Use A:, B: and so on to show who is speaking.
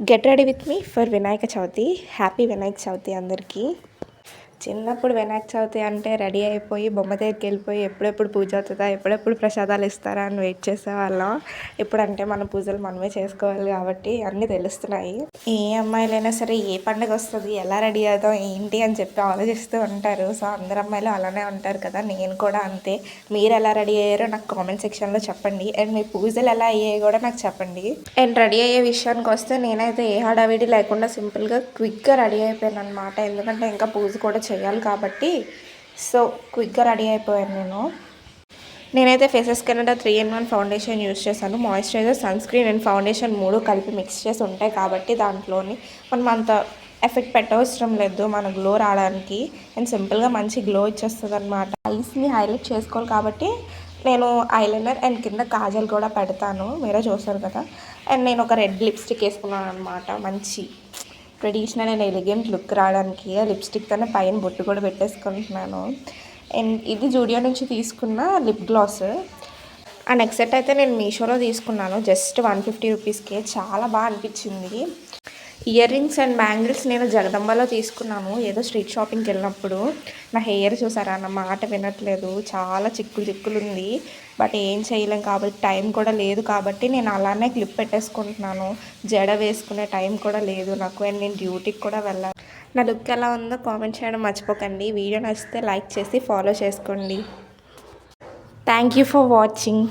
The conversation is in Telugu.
A: Get ready with me for Vinayaka Chavithi. Happy Vinayaka Chavithi అందరికీ. చిన్నప్పుడు వినాయక చవితి అంటే రెడీ అయిపోయి బొమ్మ దగ్గరికి వెళ్ళిపోయి ఎప్పుడెప్పుడు పూజ అవుతుందా, ఎప్పుడెప్పుడు ప్రసాదాలు ఇస్తారా అని వెయిట్ చేసేవాళ్ళం. ఇప్పుడంటే మన పూజలు మనమే చేసుకోవాలి కాబట్టి అన్నీ తెలుస్తున్నాయి. ఏ అమ్మాయిలైనా సరే ఏ పండుగ వస్తుంది, ఎలా రెడీ అవుతాం ఏంటి అని చెప్పి ఆలోచిస్తూ ఉంటారు. సో అందరు అమ్మాయిలు అలానే ఉంటారు కదా, నేను కూడా అంతే. మీరు ఎలా రెడీ అయ్యారో నాకు కామెంట్ సెక్షన్లో చెప్పండి. అండ్ మీ పూజలు ఎలా అయ్యాయి కూడా నాకు చెప్పండి. అండ్ రెడీ అయ్యే విషయానికి వస్తే నేనైతే ఏ హడావిడి లేకుండా సింపుల్గా క్విక్గా రెడీ అయిపోయాను అనమాట. ఎందుకంటే ఇంకా పూజ కూడా చేయాలి కాబట్టి సో క్విక్గా రెడీ అయిపోయాను. నేనైతే faces Canada 3-in-1 foundation use చేశాను. Moisturiser, sunscreen and foundation 3 కలిపి మిక్స్ చేసి ఉంటాయి కాబట్టి దాంట్లోని మనం అంత ఎఫెక్ట్ పెట్టవసరం లేదు మన గ్లో రావడానికి. అండ్ సింపుల్గా మంచి గ్లో ఇచ్చేస్తుంది అనమాట. ఐస్ని హైలైట్ చేసుకోవాలి కాబట్టి నేను ఐలైనర్ అండ్ కింద కాజల్ కూడా పెడతాను, మీరే చూస్తారు కదా. అండ్ నేను ఒక రెడ్ లిప్స్టిక్ వేసుకున్నాను అనమాట. మంచి ట్రెడిషనల్ అండ్ ఎలిగెంట్ లుక్ రావడానికి లిప్స్టిక్తోనే పైన బొట్టు కూడా పెట్టేసుకుంటున్నాను. అండ్ ఇది జూడియో నుంచి తీసుకున్న లిప్ గ్లాస్. ఆ నెక్స్ట్ సెట్ అయితే నేను మీషోలో తీసుకున్నాను, జస్ట్ 150 రూపీస్కే. చాలా బాగా అనిపించింది. ఇయర్ రింగ్స్ అండ్ బ్యాంగిల్స్ నేను జగదంబలో తీసుకున్నాను ఏదో స్ట్రీట్ షాపింగ్కి వెళ్ళినప్పుడు. నా హెయిర్ చూసారా, నా మాట వినట్లేదు, చాలా చిక్కులు ఉంది. బట్ ఏం చేయలేం కాబట్టి, టైం కూడా లేదు కాబట్టి నేను అలానే క్లిప్ పెట్టేసుకుంటున్నాను. జడ వేసుకునే టైం కూడా లేదు నాకు. అండ్ నేను డ్యూటీకి కూడా వెళ్ళాను. నా లుక్ ఎలా ఉందో కామెంట్ చేయడం మర్చిపోకండి. వీడియో నచ్చితే లైక్ చేసి ఫాలో చేసుకోండి. Thank you for watching.